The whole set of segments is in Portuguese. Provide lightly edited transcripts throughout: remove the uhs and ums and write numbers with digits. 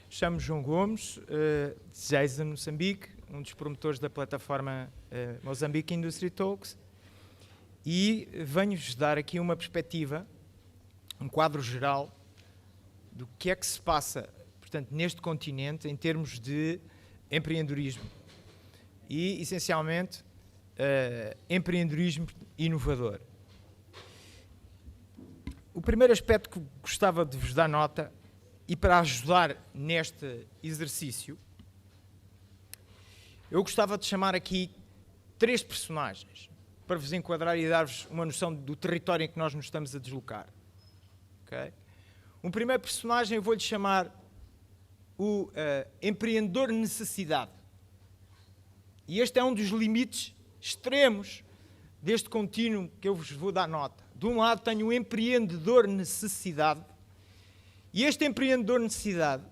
Chamo-me João Gomes, de Geisa, Moçambique, um dos promotores da plataforma Mozambique Industry Talks, e venho-vos dar aqui uma perspectiva, um quadro geral do que é que se passa, portanto, neste continente em termos de empreendedorismo e, essencialmente, empreendedorismo inovador. O primeiro aspecto que gostava de vos dar nota, e para ajudar neste exercício, eu gostava de chamar aqui 3 personagens, para vos enquadrar e dar-vos uma noção do território em que nós nos estamos a deslocar. Okay? Um primeiro personagem eu vou-lhe chamar o empreendedor necessidade. E este é um dos limites extremos deste contínuo que eu vos vou dar nota. De um lado tenho o empreendedor necessidade, e este empreendedor necessidade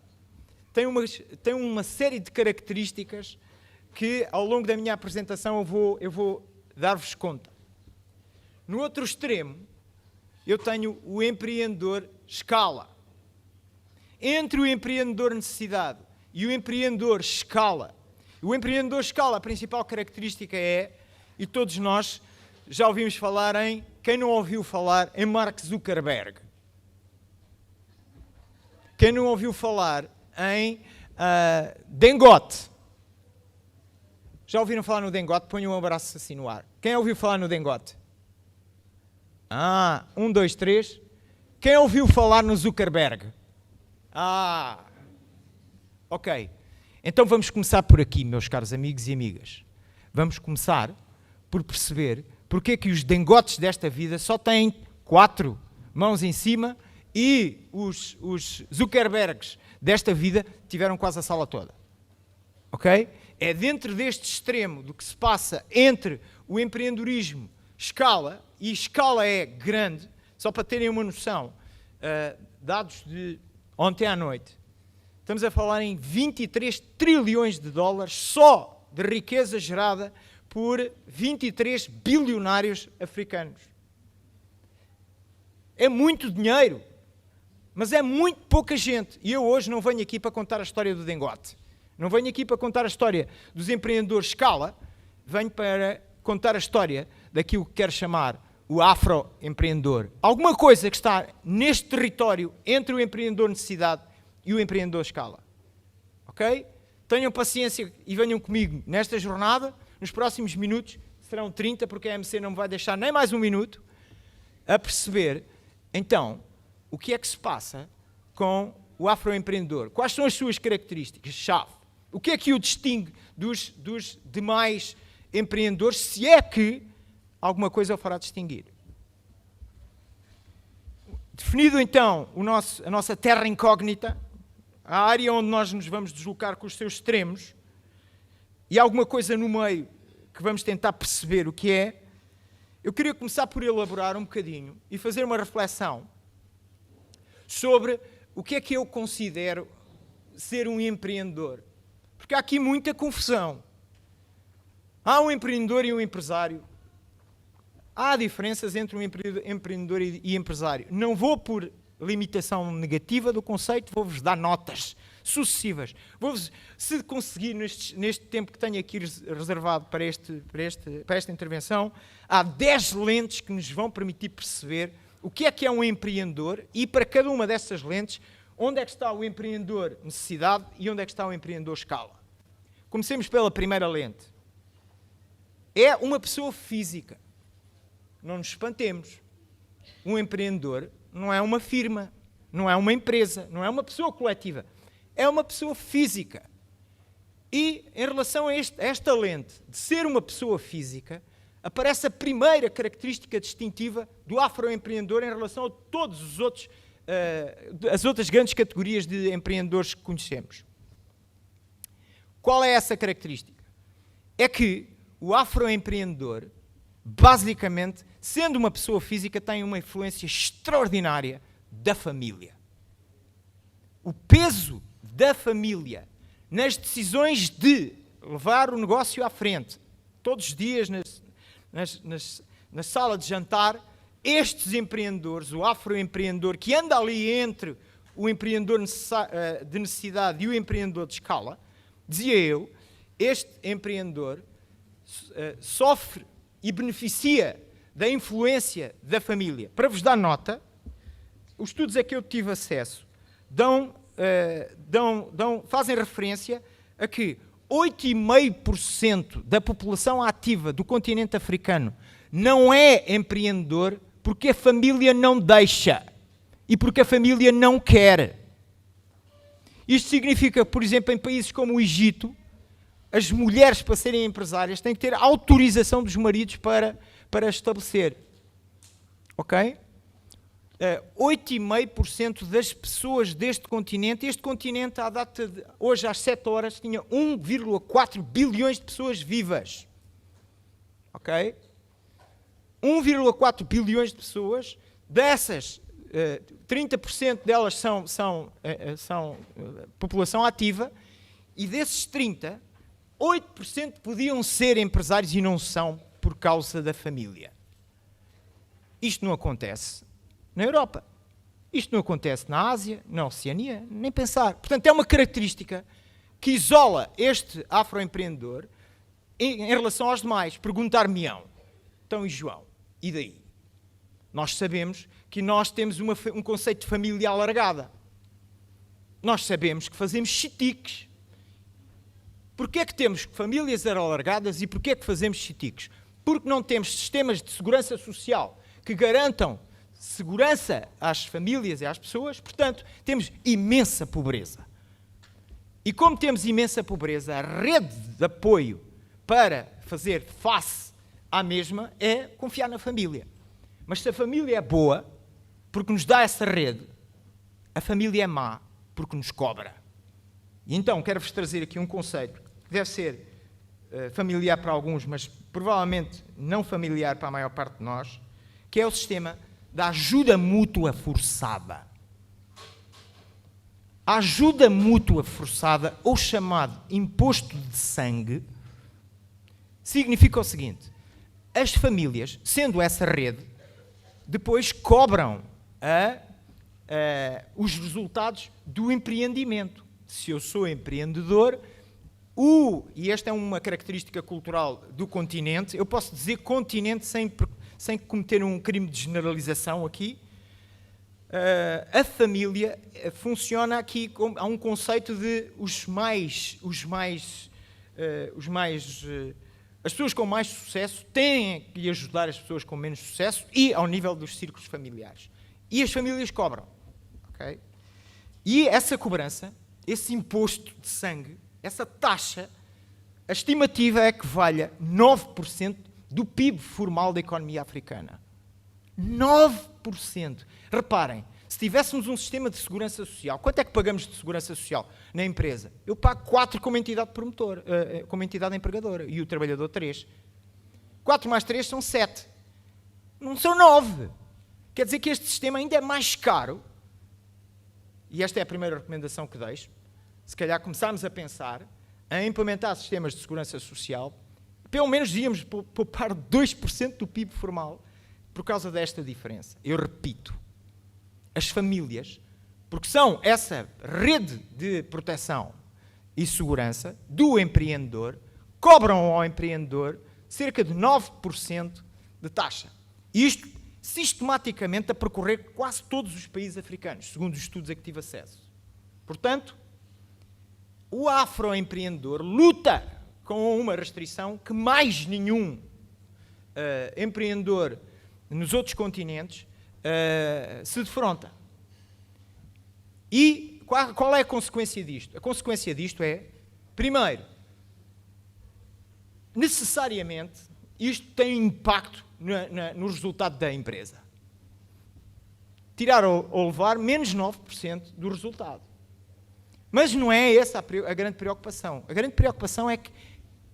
tem uma série de características que ao longo da minha apresentação eu vou dar-vos conta. No outro extremo, eu tenho o empreendedor escala. Entre o empreendedor necessidade e o empreendedor escala, a principal característica é, e todos nós já ouvimos falar em, quem não ouviu falar em Mark Zuckerberg? Quem não ouviu falar em Dengote? Já ouviram falar no Dengote? Ponham um abraço assim no ar. Quem ouviu falar no Dengote? 1, 2, 3. Quem ouviu falar no Zuckerberg? Ok. Então vamos começar por aqui, meus caros amigos e amigas. Vamos começar por perceber porque é que os Dengotes desta vida só têm 4 mãos em cima e os Zuckerbergs desta vida tiveram quase a sala toda. Ok? É dentro deste extremo do que se passa entre o empreendedorismo escala, e escala é grande, só para terem uma noção, dados de ontem à noite, estamos a falar em 23 trilhões de dólares só de riqueza gerada por 23 bilionários africanos. É muito dinheiro, mas é muito pouca gente. E eu hoje não venho aqui para contar a história do Dengote. Não venho aqui para contar a história dos empreendedores escala, venho para contar a história daquilo que quero chamar o afroempreendedor. Alguma coisa que está neste território entre o empreendedor necessidade e o empreendedor escala. Ok? Tenham paciência e venham comigo nesta jornada. Nos próximos minutos, serão 30, porque a MC não me vai deixar nem mais um minuto, a perceber, então, o que é que se passa com o afroempreendedor. Quais são as suas características-chave? O que é que o distingue dos demais empreendedores, se é que alguma coisa o fará distinguir? Definido, então, a nossa terra incógnita, a área onde nós nos vamos deslocar com os seus extremos, e alguma coisa no meio que vamos tentar perceber o que é, eu queria começar por elaborar um bocadinho e fazer uma reflexão sobre o que é que eu considero ser um empreendedor. Porque há aqui muita confusão. Há um empreendedor e um empresário. Há diferenças entre um empreendedor e empresário. Não vou por limitação negativa do conceito, vou-vos dar notas sucessivas. Se conseguir, neste tempo que tenho aqui reservado para esta intervenção, há 10 lentes que nos vão permitir perceber o que é um empreendedor e, para cada uma dessas lentes, onde é que está o empreendedor necessidade e onde é que está o empreendedor escala. Comecemos pela primeira lente. É uma pessoa física. Não nos espantemos. Um empreendedor não é uma firma, não é uma empresa, não é uma pessoa coletiva. É uma pessoa física. E, em relação a esta lente de ser uma pessoa física, aparece a primeira característica distintiva do afroempreendedor em relação a todos os outros, as outras grandes categorias de empreendedores que conhecemos. Qual é essa característica? É que o afroempreendedor, basicamente, sendo uma pessoa física, tem uma influência extraordinária da família. O peso da família nas decisões de levar o negócio à frente, todos os dias na sala de jantar, estes empreendedores, o afroempreendedor que anda ali entre o empreendedor de necessidade e o empreendedor de escala, dizia eu, este empreendedor sofre e beneficia da influência da família. Para vos dar nota, os estudos a que eu tive acesso fazem referência a que 8,5% da população ativa do continente africano não é empreendedor porque a família não deixa e porque a família não quer. Isto significa, por exemplo, em países como o Egito, as mulheres, para serem empresárias, têm que ter autorização dos maridos para estabelecer. Ok? 8,5% das pessoas deste continente, à data de hoje às 7 horas, tinha 1,4 bilhões de pessoas vivas. Ok? 1,4 bilhões de pessoas, dessas 30% delas são população ativa, e desses 30%, 8% podiam ser empresários e não são por causa da família. Isto não acontece na Europa. Isto não acontece na Ásia, na Oceania, nem pensar. Portanto, é uma característica que isola este afroempreendedor em relação aos demais. Perguntar-me-ão, então e João? E daí? Nós sabemos que nós temos um conceito de família alargada. Nós sabemos que fazemos chitiques. Porquê é que temos famílias alargadas e porquê é que fazemos chitiques? Porque não temos sistemas de segurança social que garantam segurança às famílias e às pessoas, portanto, temos imensa pobreza. E como temos imensa pobreza, a rede de apoio para fazer face à mesma é confiar na família. Mas se a família é boa, porque nos dá essa rede, a família é má, porque nos cobra. E então, quero-vos trazer aqui um conceito que deve ser familiar para alguns, mas provavelmente não familiar para a maior parte de nós, que é o sistema da ajuda mútua forçada. A ajuda mútua forçada, ou chamado imposto de sangue, significa o seguinte: as famílias, sendo essa rede, depois cobram os resultados do empreendimento. Se eu sou empreendedor, e esta é uma característica cultural do continente, eu posso dizer continente sem cometer um crime de generalização aqui, a família funciona aqui, há um conceito de as pessoas com mais sucesso têm que ajudar as pessoas com menos sucesso e ao nível dos círculos familiares. E as famílias cobram. Okay? E essa cobrança, esse imposto de sangue, essa taxa, a estimativa é que valha 9% do PIB formal da economia africana. 9%. Reparem, se tivéssemos um sistema de segurança social, quanto é que pagamos de segurança social na empresa? Eu pago 4 como entidade promotora, como entidade empregadora, e o trabalhador 3. 4 mais 3 são 7. Não são 9. Quer dizer que este sistema ainda é mais caro, e esta é a primeira recomendação que deixo, se calhar começarmos a pensar em implementar sistemas de segurança social, pelo menos íamos poupar 2% do PIB formal por causa desta diferença. Eu repito, as famílias, porque são essa rede de proteção e segurança do empreendedor, cobram ao empreendedor cerca de 9% de taxa. Isto sistematicamente a percorrer quase todos os países africanos, segundo os estudos a que tive acesso. Portanto, o afroempreendedor luta com uma restrição que mais nenhum empreendedor nos outros continentes se defronta. E qual é a consequência disto? A consequência disto é, primeiro, necessariamente, isto tem impacto no resultado da empresa. Tirar ou levar menos 9% do resultado. Mas não é essa a grande preocupação. A grande preocupação é que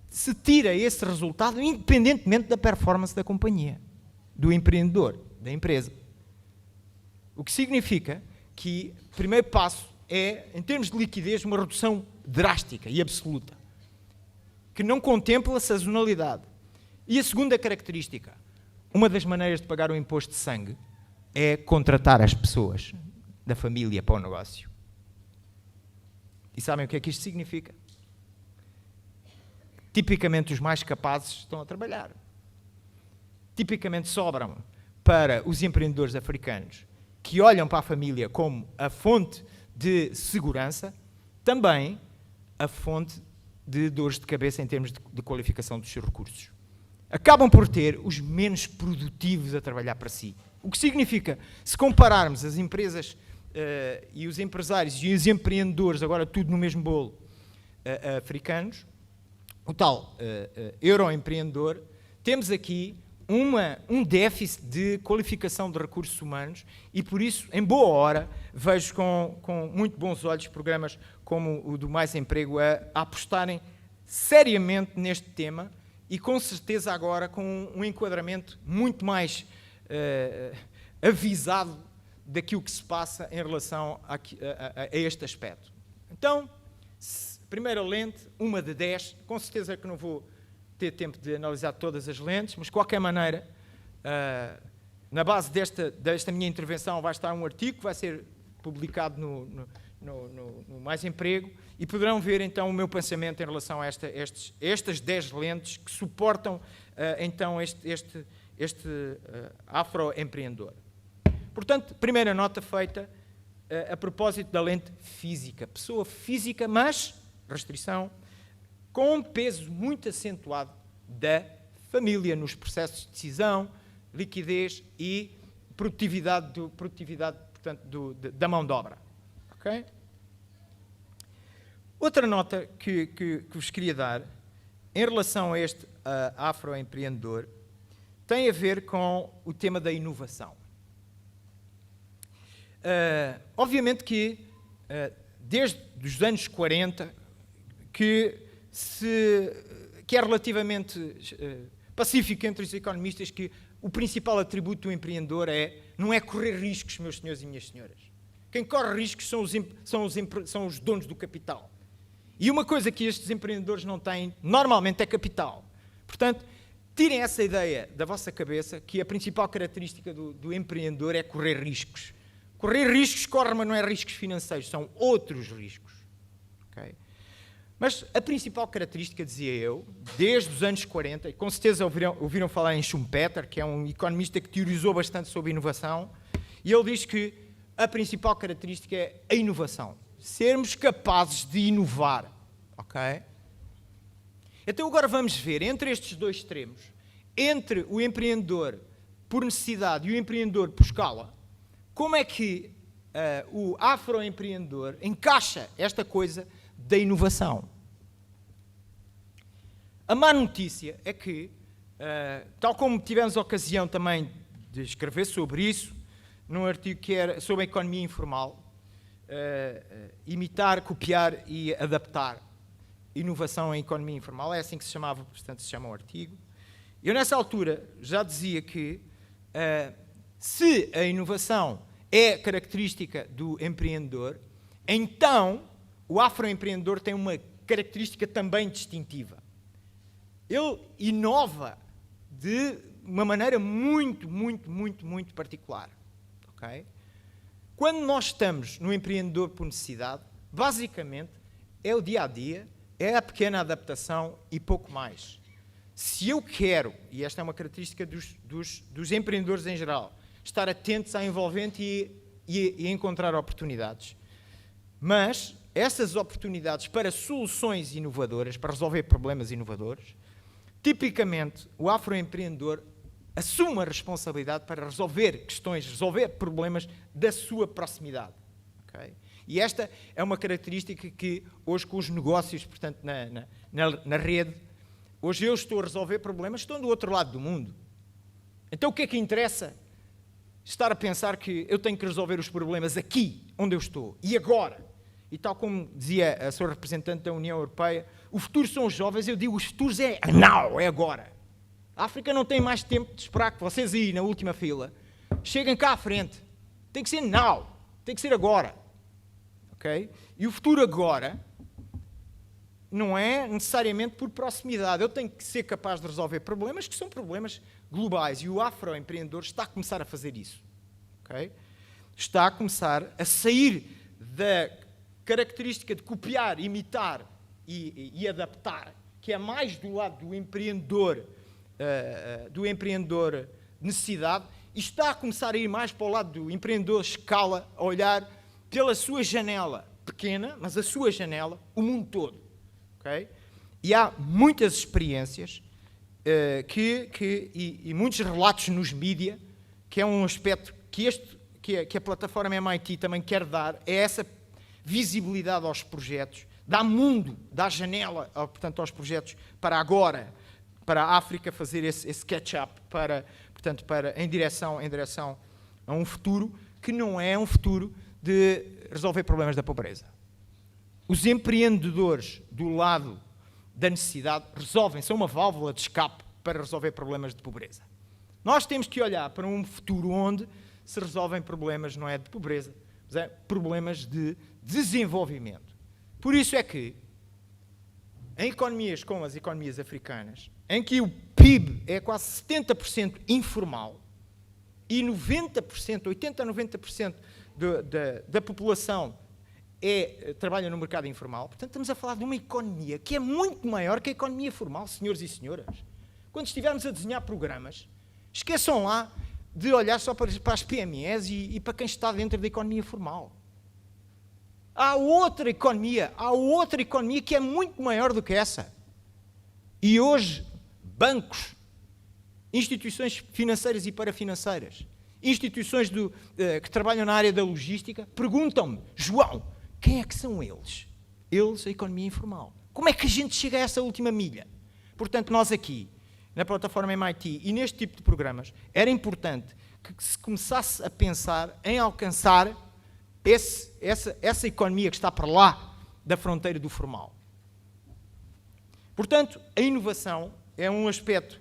se tira esse resultado independentemente da performance da companhia, do empreendedor, da empresa. O que significa que o primeiro passo é, em termos de liquidez, uma redução drástica e absoluta, que não contempla a sazonalidade. E a segunda característica, uma das maneiras de pagar o imposto de sangue é contratar as pessoas. da família para o negócio. E sabem o que é que isto significa? Tipicamente os mais capazes estão a trabalhar. Tipicamente sobram para os empreendedores africanos que olham para a família como a fonte de segurança, também a fonte de dores de cabeça em termos de qualificação dos seus recursos. Acabam por ter os menos produtivos a trabalhar para si. O que significa, se compararmos as empresas e os empresários e os empreendedores, agora tudo no mesmo bolo, africanos, o tal euroempreendedor, temos aqui um déficit de qualificação de recursos humanos e, por isso, em boa hora, vejo com muito bons olhos programas como o do Mais Emprego a apostarem seriamente neste tema e, com certeza, agora com um enquadramento muito mais avisado daquilo que se passa em relação a este aspecto. Então, primeira lente, uma de 10, com certeza que não vou ter tempo de analisar todas as lentes, mas de qualquer maneira, na base desta minha intervenção vai estar um artigo que vai ser publicado no Mais Emprego e poderão ver então o meu pensamento em relação a estas 10 lentes que suportam então este afroempreendedor. Portanto, primeira nota feita a propósito da lente física. Pessoa física, mas, restrição, com um peso muito acentuado da família nos processos de decisão, liquidez e produtividade, portanto, da mão de obra. Okay? Outra nota que vos queria dar, em relação a este afroempreendedor, tem a ver com o tema da inovação. Obviamente que, desde os anos 40, que é relativamente pacífico entre os economistas que o principal atributo do empreendedor não é correr riscos, meus senhores e minhas senhoras. Quem corre riscos são os donos do capital. E uma coisa que estes empreendedores não têm, normalmente, é capital. Portanto, tirem essa ideia da vossa cabeça que a principal característica do empreendedor é correr riscos. Correr riscos corre, mas não é riscos financeiros, são outros riscos. Okay? Mas a principal característica, dizia eu, desde os anos 40, e com certeza ouviram falar em Schumpeter, que é um economista que teorizou bastante sobre inovação, e ele diz que a principal característica é a inovação. Sermos capazes de inovar. Okay? Então agora vamos ver, entre estes dois extremos, entre o empreendedor por necessidade e o empreendedor por escala, como é que o afroempreendedor encaixa esta coisa da inovação? A má notícia é que, tal como tivemos a ocasião também de escrever sobre isso, num artigo que era sobre a economia informal, imitar, copiar e adaptar inovação em economia informal, é assim que se chamava, portanto se chama o artigo. Eu nessa altura já dizia que se a inovação é característica do empreendedor, então o afroempreendedor tem uma característica também distintiva. Ele inova de uma maneira muito, muito, muito, muito particular. Okay? Quando nós estamos no empreendedor por necessidade, basicamente é o dia-a-dia, é a pequena adaptação e pouco mais. Se eu quero, e esta é uma característica dos empreendedores em geral, estar atentos à envolvente e encontrar oportunidades, mas essas oportunidades para soluções inovadoras, para resolver problemas inovadores, tipicamente o afroempreendedor assume a responsabilidade para resolver questões, resolver problemas da sua proximidade. Okay? E esta é uma característica que hoje com os negócios, portanto, na rede, hoje eu estou a resolver problemas, estão do outro lado do mundo. Então o que é que interessa? Estar a pensar que eu tenho que resolver os problemas aqui, onde eu estou, e agora. E tal como dizia a sua representante da União Europeia, o futuro são os jovens, eu digo, os futuros é now, é agora. A África não tem mais tempo de esperar que vocês aí, na última fila, cheguem cá à frente. Tem que ser now, tem que ser agora. Okay? E o futuro agora não é necessariamente por proximidade. Eu tenho que ser capaz de resolver problemas que são problemas globais. E o afroempreendedor está a começar a fazer isso. Okay? está a começar a sair da característica de copiar, imitar e adaptar, que é mais do lado do empreendedor necessidade, e está a começar a ir mais para o lado do empreendedor escala, a olhar pela sua janela pequena, mas a sua janela, o mundo todo. Okay? E há muitas experiências e muitos relatos nos mídia, que é um aspecto que a plataforma MIT também quer dar, é essa visibilidade aos projetos, dá mundo, dá janela, portanto, aos projetos para agora, para a África fazer esse catch-up, em direção a um futuro que não é um futuro de resolver problemas da pobreza. Os empreendedores do lado da necessidade resolvem, são uma válvula de escape para resolver problemas de pobreza. Nós temos que olhar para um futuro onde se resolvem problemas, não é de pobreza, mas é problemas de desenvolvimento. Por isso é que, em economias como as economias africanas, em que o PIB é quase 70% informal e 90%, 80% a 90% da população trabalha no mercado informal, portanto estamos a falar de uma economia que é muito maior que a economia formal, senhores e senhoras. Quando estivermos a desenhar programas, esqueçam lá de olhar só para as PMEs e para quem está dentro da economia formal. Há outra economia que é muito maior do que essa. E hoje, bancos, instituições financeiras e parafinanceiras, instituições que trabalham na área da logística, perguntam-me, João, quem é que são eles? Eles, a economia informal. Como é que a gente chega a essa última milha? Portanto, nós aqui, na plataforma MIT e neste tipo de programas, era importante que se começasse a pensar em alcançar essa economia que está para lá da fronteira do formal. Portanto, a inovação é um aspecto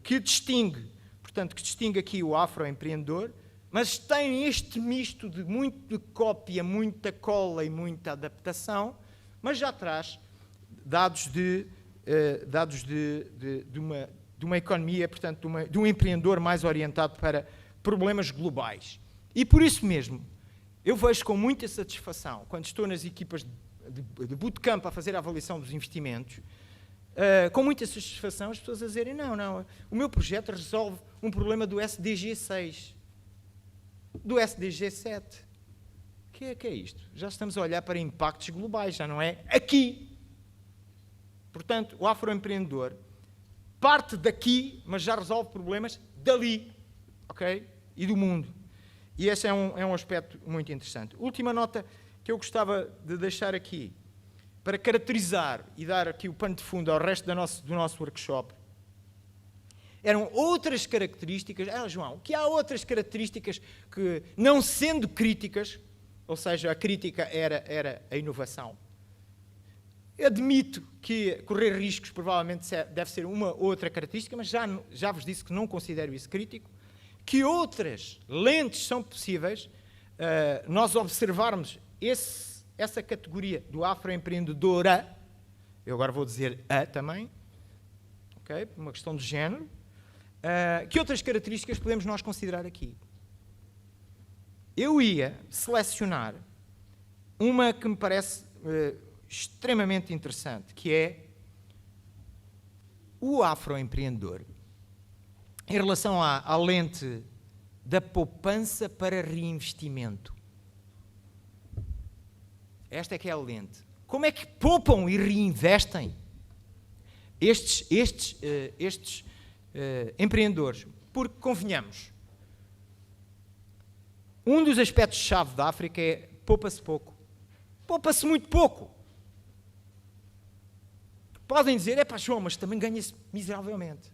que distingue aqui o afroempreendedor, mas tem este misto de muito cópia, muita cola e muita adaptação, mas já traz dados de uma economia, portanto, de um empreendedor mais orientado para problemas globais. E por isso mesmo, eu vejo com muita satisfação, quando estou nas equipas de bootcamp a fazer a avaliação dos investimentos, com muita satisfação as pessoas a dizerem, não, o meu projeto resolve um problema do SDG 6, do SDG 7. O que é isto? Já estamos a olhar para impactos globais, já não é aqui. Portanto, o afroempreendedor parte daqui, mas já resolve problemas dali, ok? E do mundo. E esse é um aspecto muito interessante. Última nota que eu gostava de deixar aqui, para caracterizar e dar aqui o pano de fundo ao resto do nosso workshop, eram outras características. João, que há outras características que, não sendo críticas, ou seja, a crítica era a inovação. Eu admito que correr riscos provavelmente deve ser uma outra característica, mas já vos disse que não considero isso crítico. Que outras lentes são possíveis nós observarmos essa categoria do afroempreendedora, eu agora vou dizer a também, okay, por uma questão de género, que outras características podemos nós considerar aqui? Eu ia selecionar uma que me parece extremamente interessante, que é o afroempreendedor em relação à lente da poupança para reinvestimento. Esta é que é a lente. Como é que poupam e reinvestem estes empreendedores? Porque, convenhamos, um dos aspectos-chave da África é poupa-se pouco. Poupa-se muito pouco. Podem dizer, João, mas também ganha-se miseravelmente.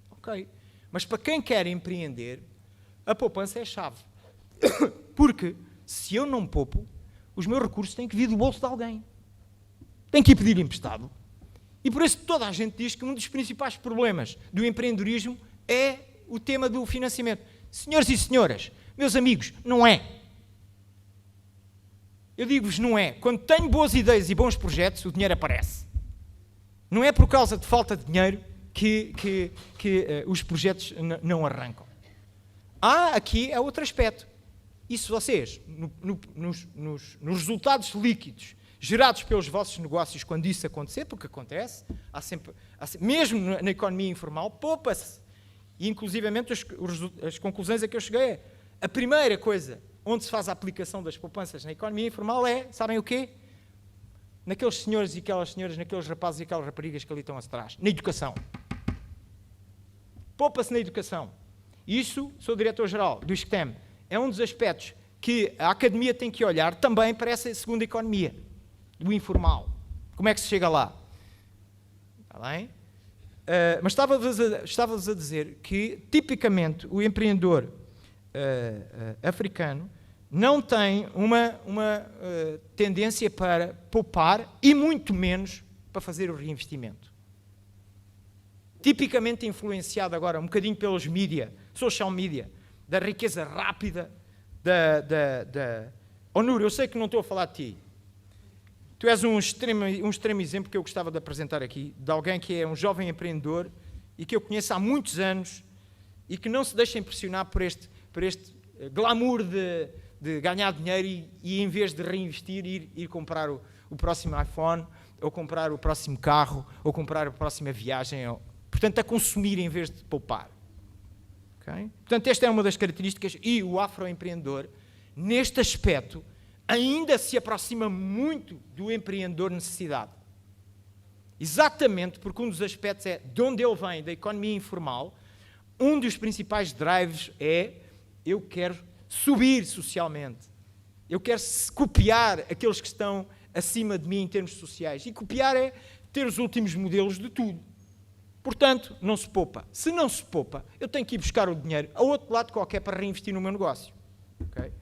Ok. Mas para quem quer empreender, a poupança é a chave. Porque, se eu não poupo, os meus recursos têm que vir do bolso de alguém. Tenho que ir pedir emprestado. E por isso toda a gente diz que um dos principais problemas do empreendedorismo é o tema do financiamento. Senhores e senhoras, meus amigos, não é. Eu digo-vos, não é. Quando tenho boas ideias e bons projetos, o dinheiro aparece. Não é por causa de falta de dinheiro que os projetos não arrancam. Aqui é outro aspecto. E se vocês, nos resultados líquidos gerados pelos vossos negócios, quando isso acontecer, porque acontece, mesmo na economia informal, poupa-se. E, inclusivamente, as conclusões a que eu cheguei é a primeira coisa onde se faz a aplicação das poupanças na economia informal é, sabem o quê? Naqueles senhores e aquelas senhoras, naqueles rapazes e aquelas raparigas que ali estão atrás. Na educação. Poupa-se na educação. Isso, sou diretor-geral do ISCTEM, é um dos aspectos que a academia tem que olhar também para essa segunda economia, do informal. Como é que se chega lá? Está bem? Mas estava-vos a dizer que, tipicamente, o empreendedor africano não tem uma tendência para poupar e muito menos para fazer o reinvestimento. Tipicamente influenciado agora um bocadinho pelos mídia, social media, da riqueza rápida, Nur, eu sei que não estou a falar de ti. Tu és um extremo exemplo que eu gostava de apresentar aqui, de alguém que é um jovem empreendedor e que eu conheço há muitos anos e que não se deixa impressionar por este glamour de ganhar dinheiro e em vez de reinvestir, ir comprar o próximo iPhone, ou comprar o próximo carro, ou comprar a próxima viagem. Portanto, a consumir em vez de poupar. Okay? Portanto, esta é uma das características, e o afroempreendedor, neste aspecto, ainda se aproxima muito do empreendedor necessidade. Exatamente porque um dos aspectos é de onde ele vem, da economia informal, um dos principais drives é eu quero subir socialmente. Eu quero copiar aqueles que estão acima de mim em termos sociais. E copiar é ter os últimos modelos de tudo. Portanto, não se poupa. Se não se poupa, eu tenho que ir buscar o dinheiro a outro lado qualquer para reinvestir no meu negócio. Okay?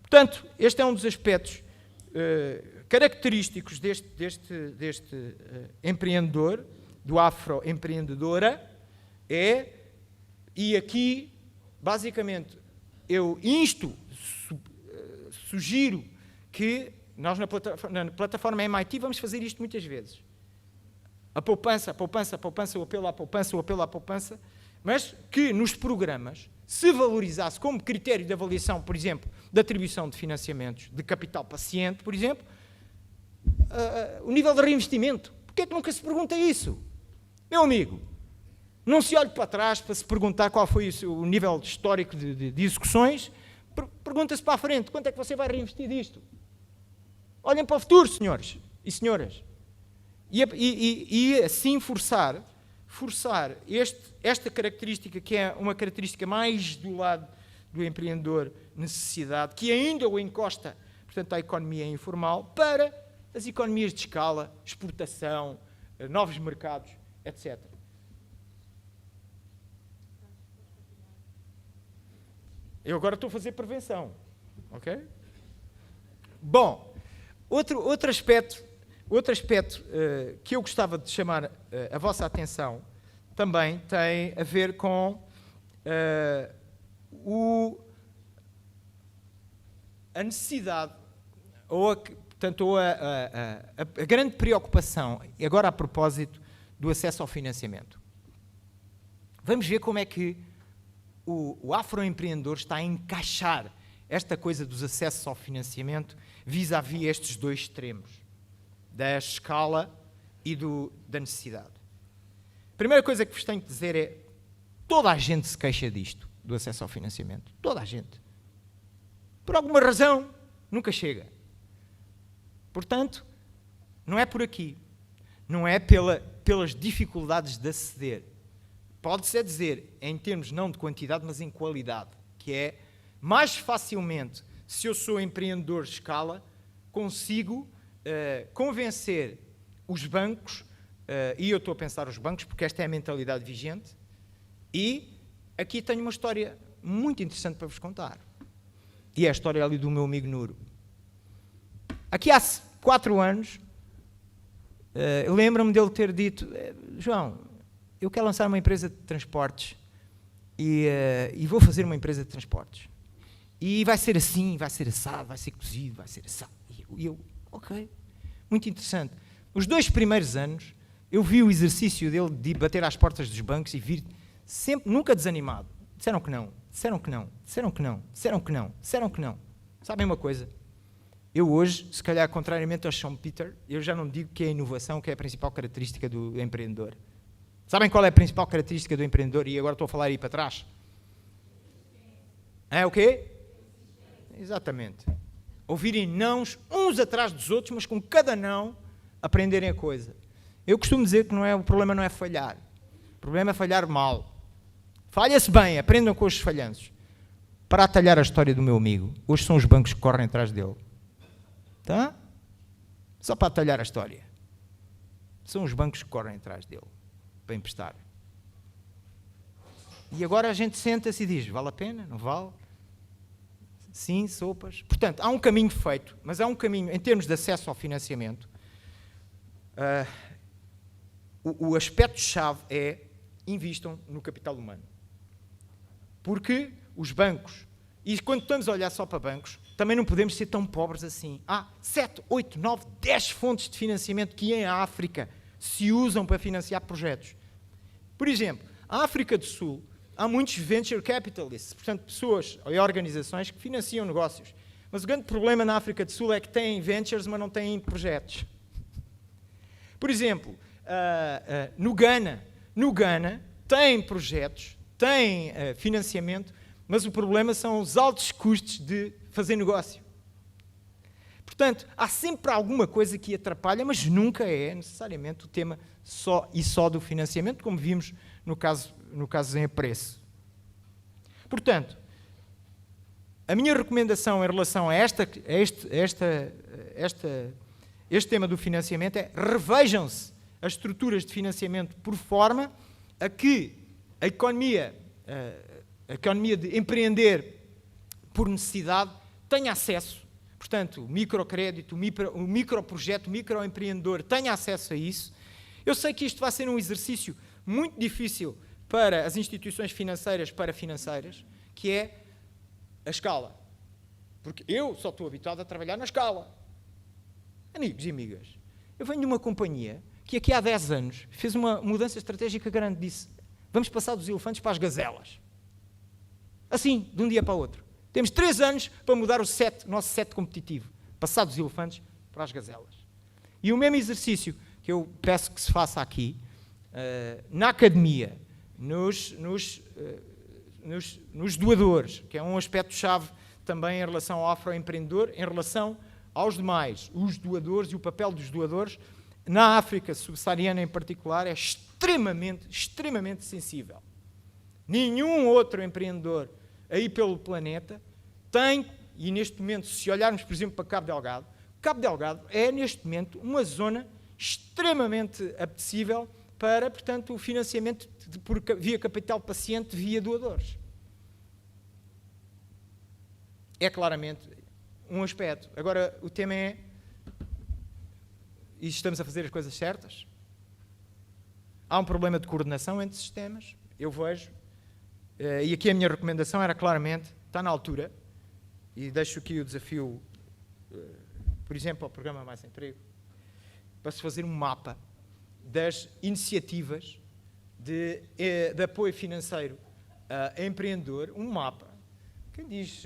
Portanto, este é um dos aspectos característicos deste empreendedor, do afroempreendedora, e aqui, basicamente, eu sugiro que nós na plataforma MIT vamos fazer isto muitas vezes. A poupança, o apelo à poupança, mas que nos programas se valorizasse como critério de avaliação, por exemplo, da atribuição de financiamentos de capital paciente, por exemplo, o nível de reinvestimento. Porquê é que nunca se pergunta isso? Meu amigo, não se olhe para trás para se perguntar qual foi o nível histórico de execuções, pergunta-se para a frente, quanto é que você vai reinvestir disto? Olhem para o futuro, senhores e senhoras. E assim forçar esta característica, que é uma característica mais do lado do empreendedor necessidade, que ainda o encosta, portanto, à economia informal, para as economias de escala, exportação, novos mercados, etc. Eu agora estou a fazer prevenção. Ok? Bom, outro aspecto que eu gostava de chamar a vossa atenção também tem a ver com a necessidade, portanto, a grande preocupação, e agora a propósito do acesso ao financiamento. Vamos ver como é que o afroempreendedor está a encaixar esta coisa dos acessos ao financiamento vis-à-vis estes dois extremos, da escala e da necessidade. A primeira coisa que vos tenho que dizer é: toda a gente se queixa disto, do acesso ao financiamento. Toda a gente. Por alguma razão, nunca chega. Portanto, não é por aqui. Não é pelas dificuldades de aceder. Pode-se dizer, em termos não de quantidade, mas em qualidade, que é, mais facilmente, se eu sou empreendedor de escala, consigo convencer os bancos, e eu estou a pensar os bancos, porque esta é a mentalidade vigente, e aqui tenho uma história muito interessante para vos contar. E é a história ali do meu amigo Nuro. Aqui há 4 anos, lembro-me dele ter dito: João, eu quero lançar uma empresa de transportes e vou fazer uma empresa de transportes. E vai ser assim, vai ser assado, vai ser cozido, vai ser assado. E eu, ok, muito interessante. Os 2 primeiros anos, eu vi o exercício dele de bater às portas dos bancos e vir sempre, nunca desanimado. Disseram que não. Disseram que não, disseram que não, disseram que não, disseram que não. Sabem uma coisa? Eu hoje, se calhar contrariamente ao Sean Peter, eu já não digo que é a inovação que é a principal característica do empreendedor. Sabem qual é a principal característica do empreendedor? E agora estou a falar aí para trás. É o quê? Exatamente. Ouvirem nãos uns atrás dos outros, mas com cada não aprenderem a coisa. Eu costumo dizer que o problema não é falhar. O problema é falhar mal. Falha-se bem, aprendam com os falhanços. Para atalhar a história do meu amigo, hoje são os bancos que correm atrás dele. Tá? Só para atalhar a história. São os bancos que correm atrás dele, para emprestar. E agora a gente senta-se e diz, vale a pena? Não vale? Sim, sopas. Portanto, há um caminho feito, mas há um caminho, em termos de acesso ao financiamento, o aspecto-chave é invistam no capital humano. Porque os bancos, e quando estamos a olhar só para bancos, também não podemos ser tão pobres assim. Há 7, 8, 9, 10 fontes de financiamento que em África se usam para financiar projetos. Por exemplo, a África do Sul, há muitos venture capitalists, portanto, pessoas e organizações que financiam negócios. Mas o grande problema na África do Sul é que têm ventures, mas não têm projetos. Por exemplo, no Ghana têm projetos, têm financiamento, mas o problema são os altos custos de fazer negócio. Portanto, há sempre alguma coisa que atrapalha, mas nunca é necessariamente o tema só do financiamento, como vimos no caso em apreço. Portanto, a minha recomendação em relação a este tema do financiamento é revejam-se as estruturas de financiamento por forma a que a economia de empreender por necessidade tenha acesso, portanto, o microcrédito, o microprojeto, o microempreendedor tenha acesso a isso. Eu sei que isto vai ser um exercício muito difícil para as instituições financeiras parafinançeiras, que é a escala. Porque eu só estou habituado a trabalhar na escala. Amigos e amigas, eu venho de uma companhia que aqui há 10 anos fez uma mudança estratégica grande, disse, vamos passar dos elefantes para as gazelas. Assim, de um dia para o outro. Temos 3 anos para mudar o nosso set competitivo. Passar dos elefantes para as gazelas. E o mesmo exercício que eu peço que se faça aqui, na academia, nos doadores, que é um aspecto-chave também em relação ao afroempreendedor, em relação aos demais, os doadores e o papel dos doadores, na África subsaariana em particular, é extremamente sensível. Nenhum outro empreendedor aí pelo planeta tem, e neste momento, se olharmos, por exemplo, para Cabo Delgado é, neste momento, uma zona extremamente apetecível para, portanto, o financiamento via capital paciente, via doadores. É claramente um aspecto. Agora, o tema é, e estamos a fazer as coisas certas? Há um problema de coordenação entre sistemas, eu vejo, e aqui a minha recomendação era claramente, está na altura, e deixo aqui o desafio, por exemplo, ao programa Mais Emprego, para se fazer um mapa das iniciativas de apoio financeiro a empreendedor, um mapa. Quem diz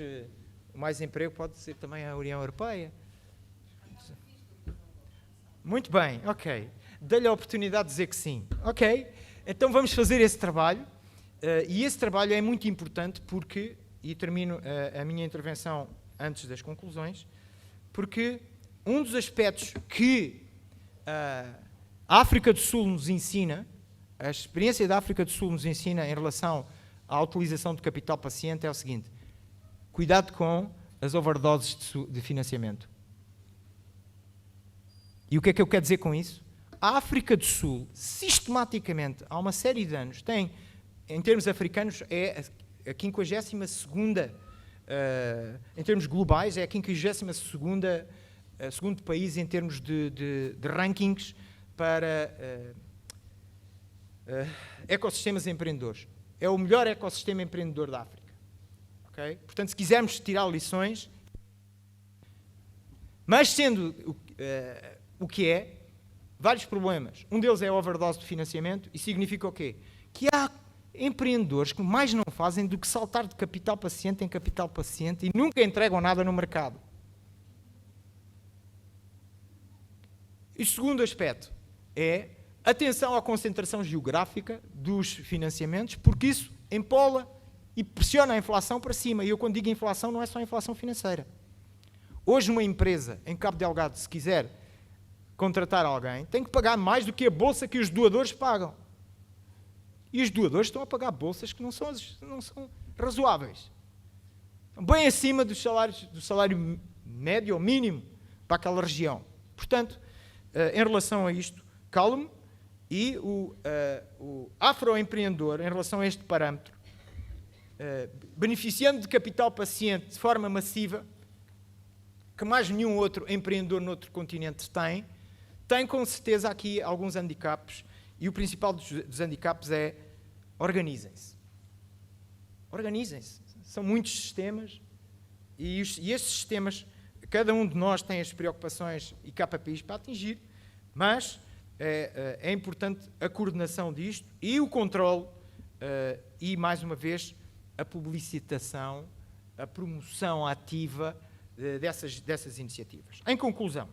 o Mais Emprego pode ser também a União Europeia. Muito bem, ok. Dei-lhe a oportunidade de dizer que sim. Ok, então vamos fazer esse trabalho. E esse trabalho é muito importante porque, e termino a minha intervenção antes das conclusões, porque um dos aspectos que a África do Sul nos ensina, a experiência da África do Sul nos ensina em relação à utilização de capital paciente é o seguinte: cuidado com as overdoses de financiamento. E o que é que eu quero dizer com isso? A África do Sul, sistematicamente, há uma série de anos, tem, em termos africanos, é a 52ª, em termos globais, é a 52ª segundo país em termos de rankings para ecossistemas empreendedores. É o melhor ecossistema empreendedor da África. Okay? Portanto, se quisermos tirar lições, mas sendo o que é, vários problemas. Um deles é a overdose de financiamento e significa o quê? Que há empreendedores que mais não fazem do que saltar de capital paciente em capital paciente e nunca entregam nada no mercado. E o segundo aspecto é atenção à concentração geográfica dos financiamentos, porque isso empola e pressiona a inflação para cima. E eu, quando digo inflação, não é só a inflação financeira. Hoje, uma empresa em Cabo Delgado, se quiser contratar alguém, tem que pagar mais do que a bolsa que os doadores pagam. E os doadores estão a pagar bolsas que não são razoáveis. Bem acima do salário médio ou mínimo para aquela região. Portanto, em relação a isto, calmo, e o afroempreendedor, em relação a este parâmetro, beneficiando de capital paciente de forma massiva, que mais nenhum outro empreendedor noutro continente tem com certeza aqui alguns handicaps, e o principal dos handicaps é organizem-se. Organizem-se. São muitos sistemas, e estes sistemas, cada um de nós tem as preocupações e KPIs para atingir, mas é importante a coordenação disto e o controle e, mais uma vez, a publicitação, a promoção ativa dessas iniciativas. Em conclusão,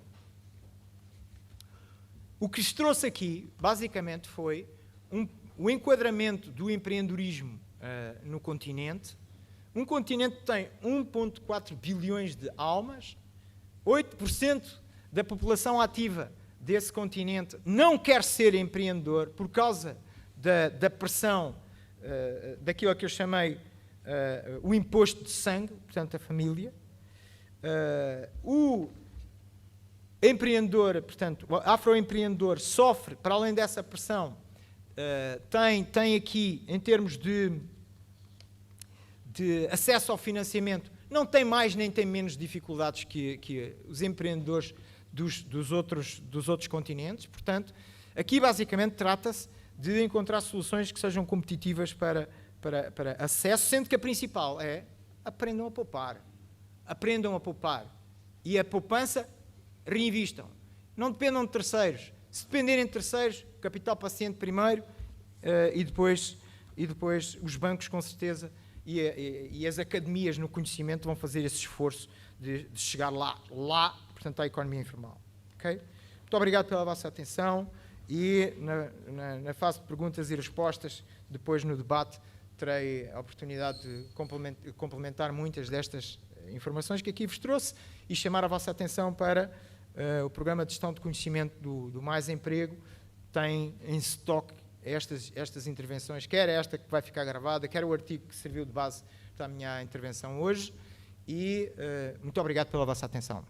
o que se trouxe aqui, basicamente, foi o enquadramento do empreendedorismo no continente. Um continente que tem 1,4 bilhões de almas, 8% da população ativa desse continente não quer ser empreendedor por causa da pressão daquilo que eu chamei o imposto de sangue, portanto, a família. O empreendedor, portanto, o afroempreendedor sofre, para além dessa pressão, tem aqui, em termos de acesso ao financiamento, não tem mais nem tem menos dificuldades que os empreendedores dos outros continentes. Portanto, aqui basicamente trata-se de encontrar soluções que sejam competitivas para acesso, sendo que a principal é aprendam a poupar. Aprendam a poupar. E a poupança, reinvistam. Não dependam de terceiros. Se dependerem de terceiros, capital paciente primeiro e depois os bancos, com certeza, e as academias no conhecimento vão fazer esse esforço de chegar lá, portanto, à economia informal. Okay? Muito obrigado pela vossa atenção e na fase de perguntas e respostas, depois no debate, terei a oportunidade de complementar muitas destas informações que aqui vos trouxe e chamar a vossa atenção para o programa de gestão de conhecimento do Mais Emprego. Tem em estoque estas intervenções, quer esta que vai ficar gravada, quer o artigo que serviu de base para a minha intervenção hoje. E muito obrigado pela vossa atenção.